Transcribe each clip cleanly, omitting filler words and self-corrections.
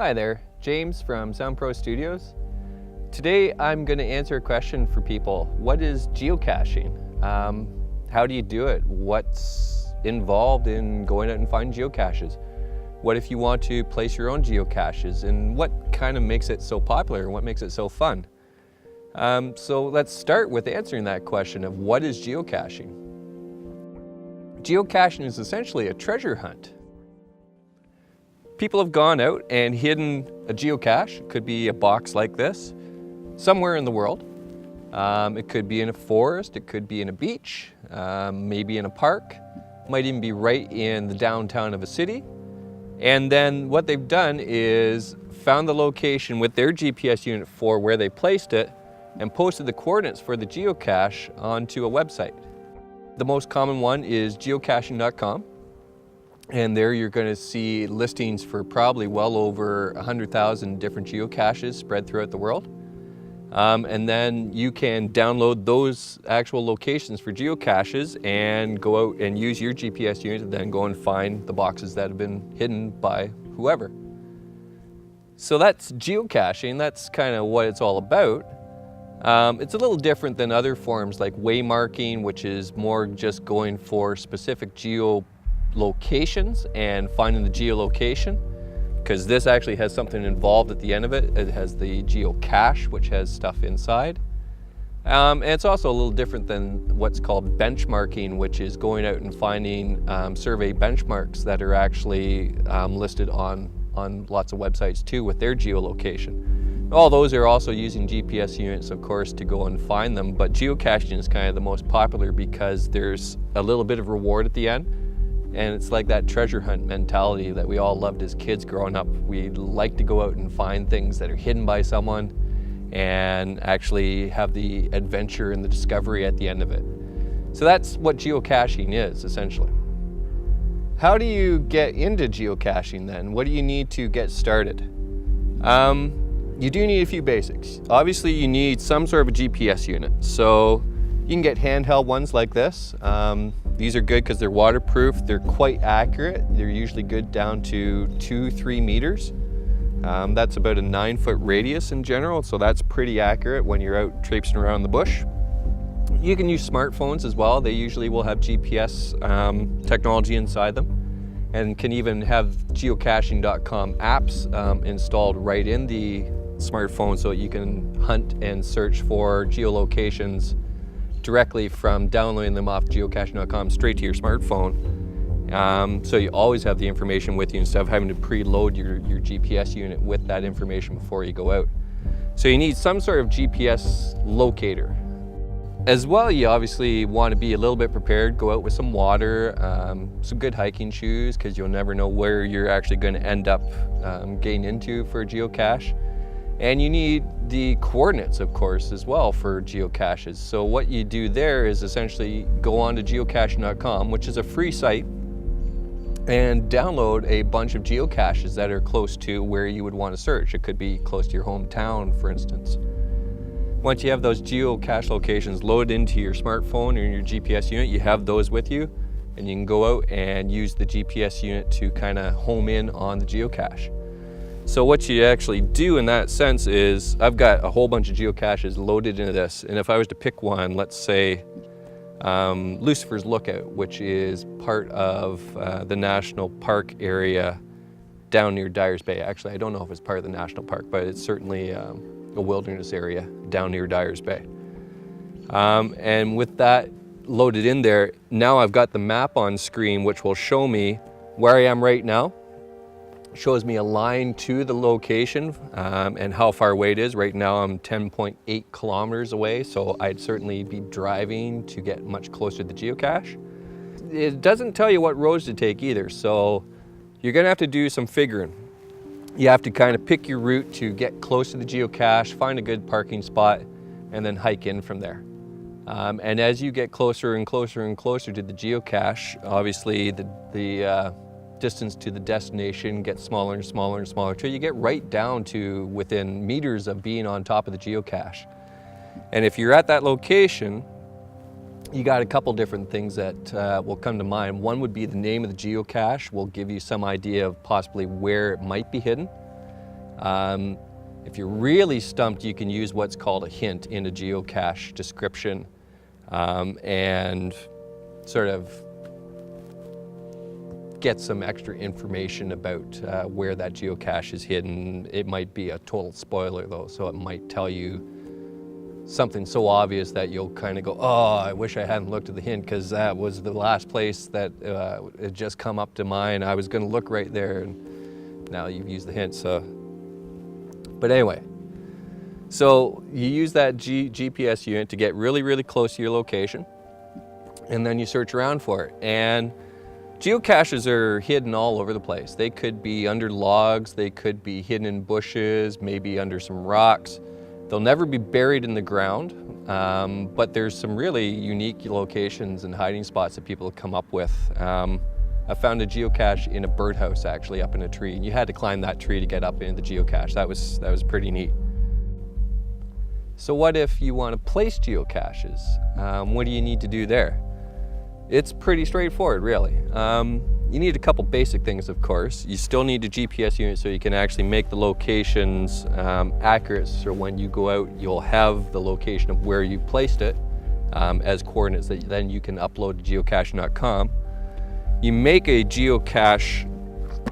Hi there, James from SoundPro Studios. Today I'm going to answer a question for people. What is geocaching? How do you do it? What's involved in going out and finding geocaches? What if you want to place your own geocaches? And what kind of makes it so popular and what makes it so fun? So let's start with answering that question of what is geocaching? Geocaching is essentially a treasure hunt. People have gone out and hidden a geocache. It could be a box like this, somewhere in the world. It could be in a forest, it could be in a beach, maybe in a park, might even be right in the downtown of a city. And then what they've done is found the location with their GPS unit for where they placed it and posted the coordinates for the geocache onto a website. The most common one is geocaching.com. And there you're going to see listings for probably well over 100,000 different geocaches spread throughout the world. And then you can download those actual locations for geocaches and go out and use your GPS unit and then go and find the boxes that have been hidden by whoever. So that's geocaching. That's kind of what it's all about. It's a little different than other forms like waymarking, which is more just going for specific locations and finding the geolocation, because this actually has something involved at the end of it. It has the geocache, which has stuff inside. And it's also a little different than what's called benchmarking, which is going out and finding survey benchmarks that are actually listed on lots of websites too with their geolocation. All those are also using GPS units, of course, to go and find them, but geocaching is kind of the most popular because there's a little bit of reward at the end. And it's like that treasure hunt mentality that we all loved as kids growing up. We like to go out and find things that are hidden by someone and actually have the adventure and the discovery at the end of it. So that's what geocaching is, essentially. How do you get into geocaching then? What do you need to get started? You do need a few basics. Obviously you need some sort of a GPS unit. So you can get handheld ones like this. These are good because they're waterproof. They're quite accurate. They're usually good down to 2-3 meters. That's about a 9-foot radius in general, so that's pretty accurate when you're out traipsing around the bush. You can use smartphones as well. They usually will have GPS technology inside them and can even have geocaching.com apps installed right in the smartphone so you can hunt and search for geolocations directly from downloading them off geocaching.com straight to your smartphone. So you always have the information with you instead of having to preload your GPS unit with that information before you go out. So you need some sort of GPS locator. As well, you obviously want to be a little bit prepared. Go out with some water, some good hiking shoes, because you'll never know where you're actually going to end up getting into for a geocache. And you need the coordinates, of course, as well for geocaches. So what you do there is essentially go on to geocaching.com, which is a free site, and download a bunch of geocaches that are close to where you would want to search. It could be close to your hometown, for instance. Once you have those geocache locations loaded into your smartphone or your GPS unit, you have those with you, and you can go out and use the GPS unit to kind of home in on the geocache. So what you actually do in that sense is, I've got a whole bunch of geocaches loaded into this, and if I was to pick one, let's say Lucifer's Lookout, which is part of the national park area down near Dyers Bay. Actually, I don't know if it's part of the national park, but it's certainly a wilderness area down near Dyers Bay. And with that loaded in there, now I've got the map on screen, which will show me where I am right now. Shows me a line to the location and how far away it is. Right now I'm 10.8 kilometers away, so I'd certainly be driving to get much closer to the geocache. It doesn't tell you what roads to take either, so you're gonna have to do some figuring. You have to kind of pick your route to get close to the geocache, find a good parking spot, and then hike in from there. And as you get closer and closer and closer to the geocache, obviously the distance to the destination gets smaller and smaller and smaller till you get right down to within meters of being on top of the geocache. And if you're at that location, you got a couple different things that will come to mind. One would be the name of the geocache will give you some idea of possibly where it might be hidden. If you're really stumped, you can use what's called a hint in a geocache description, and sort of get some extra information about where that geocache is hidden. It might be a total spoiler though, so it might tell you something so obvious that you'll kind of go, oh, I wish I hadn't looked at the hint because that was the last place that had just come up to mind. I was going to look right there, and now you've used the hint. So, but anyway, so you use that GPS unit to get really, really close to your location, and then you search around for it. And geocaches are hidden all over the place. They could be under logs, they could be hidden in bushes, maybe under some rocks. They'll never be buried in the ground, but there's some really unique locations and hiding spots that people have come up with. I found a geocache in a birdhouse, actually, up in a tree, and you had to climb that tree to get up into the geocache. That was pretty neat. So what if you want to place geocaches? What do you need to do there? It's pretty straightforward, really. You need a couple basic things, of course. You still need a GPS unit so you can actually make the locations accurate, so when you go out, you'll have the location of where you placed it as coordinates that then you can upload to geocaching.com. You make a geocache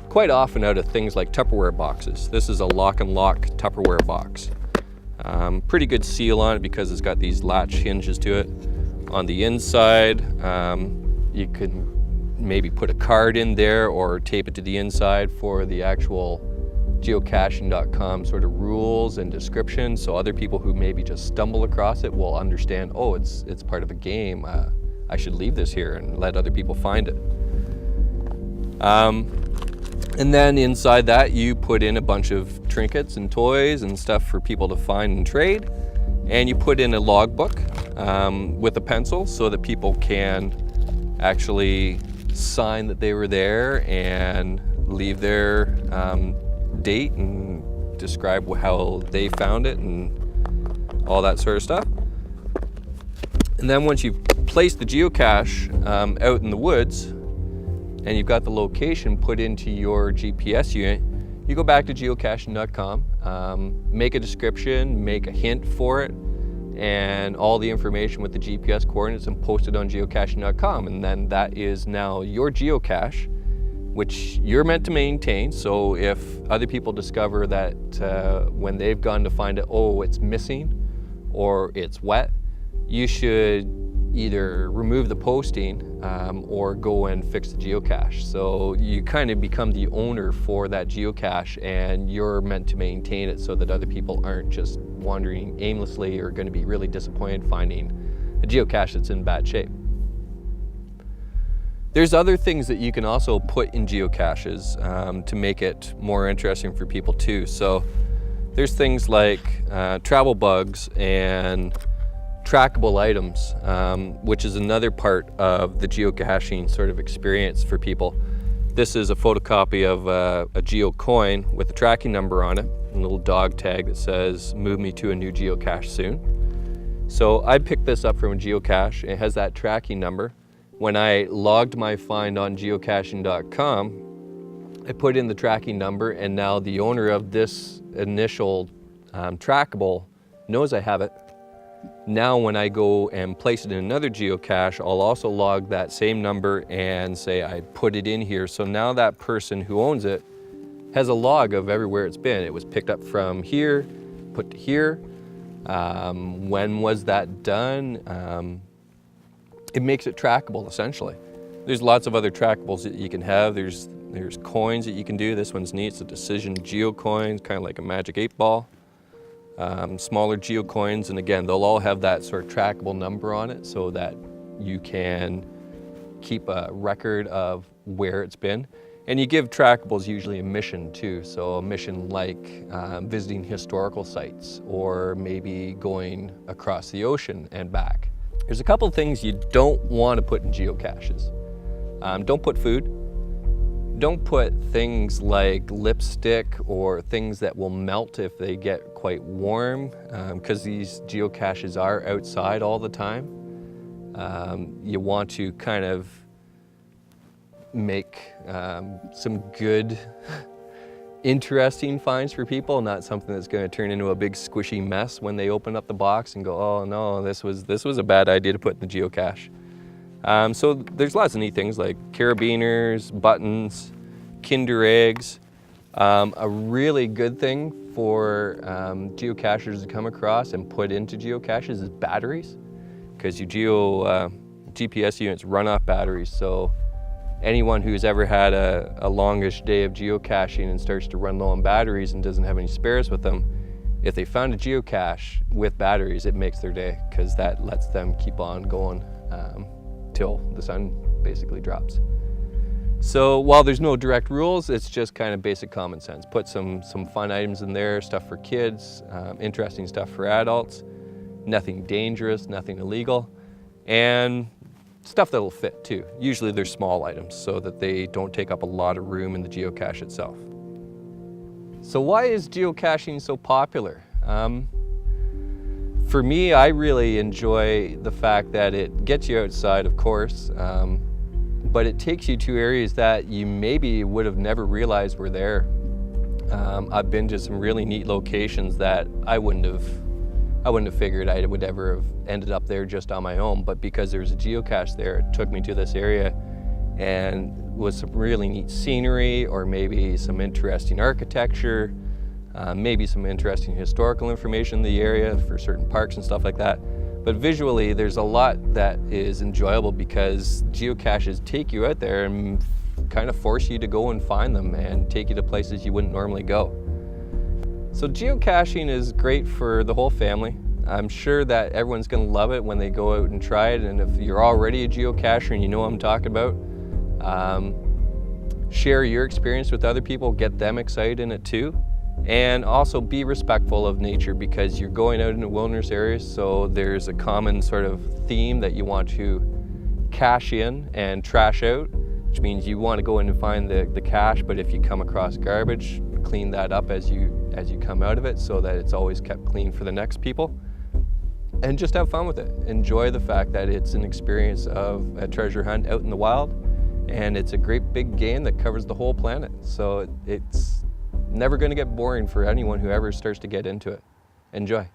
quite often out of things like Tupperware boxes. This is a lock and lock Tupperware box. Pretty good seal on it because it's got these latch hinges to it. On the inside, you could maybe put a card in there or tape it to the inside for the actual geocaching.com sort of rules and description, so other people who maybe just stumble across it will understand, oh, it's part of a game. I should leave this here and let other people find it. And then inside that you put in a bunch of trinkets and toys and stuff for people to find and trade, and you put in a logbook with a pencil so that people can actually sign that they were there and leave their date and describe how they found it and all that sort of stuff. And then once you've placed the geocache out in the woods and you've got the location put into your GPS unit, you go back to geocaching.com, make a description, make a hint for it, and all the information with the GPS coordinates, and post it on geocaching.com. And then that is now your geocache, which you're meant to maintain. So if other people discover that when they've gone to find it, oh, it's missing or it's wet, you should either remove the posting or go and fix the geocache. So you kind of become the owner for that geocache, and you're meant to maintain it so that other people aren't just wandering aimlessly or going to be really disappointed finding a geocache that's in bad shape. There's other things that you can also put in geocaches to make it more interesting for people too. So there's things like travel bugs and trackable items, which is another part of the geocaching sort of experience for people. This is a photocopy of a geo coin with a tracking number on it, a little dog tag that says, "Move me to a new geocache soon." So I picked this up from a geocache. It has that tracking number. When I logged my find on geocaching.com, I put in the tracking number, and now the owner of this initial trackable knows I have it. Now when I go and place it in another geocache, I'll also log that same number and say I put it in here. So now that person who owns it has a log of everywhere it's been. It was picked up from here, put to here. When was that done? It makes it trackable, essentially. There's lots of other trackables that you can have. There's coins that you can do. This one's neat. It's a Decision Geo coin, kind of like a Magic 8-ball. Smaller geo coins, and again, they'll all have that sort of trackable number on it so that you can keep a record of where it's been. And you give trackables usually a mission too, so a mission like visiting historical sites or maybe going across the ocean and back. There's a couple of things you don't want to put in geocaches. Don't put food. Don't put things like lipstick or things that will melt if they get quite warm, because these geocaches are outside all the time. You want to kind of make some good interesting finds for people, not something that's going to turn into a big squishy mess when they open up the box and go, oh no, this was a bad idea to put in the geocache. So there's lots of neat things like carabiners, buttons, Kinder eggs. A really good thing for geocachers to come across and put into geocaches is batteries, because GPS units run off batteries. So anyone who's ever had a longish day of geocaching and starts to run low on batteries and doesn't have any spares with them, if they found a geocache with batteries, it makes their day, because that lets them keep on going till the sun basically drops. So while there's no direct rules, it's just kind of basic common sense. Put some fun items in there, stuff for kids, interesting stuff for adults, nothing dangerous, nothing illegal, and stuff that'll fit too. Usually they're small items so that they don't take up a lot of room in the geocache itself. So why is geocaching so popular? For me, I really enjoy the fact that it gets you outside, of course, but it takes you to areas that you maybe would have never realized were there. I've been to some really neat locations that I wouldn't have figured I would ever have ended up there just on my own, but because there was a geocache there, it took me to this area, and with some really neat scenery, or maybe some interesting architecture, maybe some interesting historical information in the area for certain parks and stuff like that. But visually, there's a lot that is enjoyable because geocaches take you out there and kind of force you to go and find them and take you to places you wouldn't normally go. So geocaching is great for the whole family. I'm sure that everyone's going to love it when they go out and try it, and if you're already a geocacher and you know what I'm talking about, share your experience with other people, get them excited in it too. And also be respectful of nature, because you're going out into wilderness areas, so there's a common sort of theme that you want to cache in and trash out, which means you want to go in and find the cache, but if you come across garbage, clean that up as you come out of it, so that it's always kept clean for the next people. And just have fun with it. Enjoy the fact that it's an experience of a treasure hunt out in the wild, and it's a great big game that covers the whole planet. So it's never going to get boring for anyone who ever starts to get into it. Enjoy.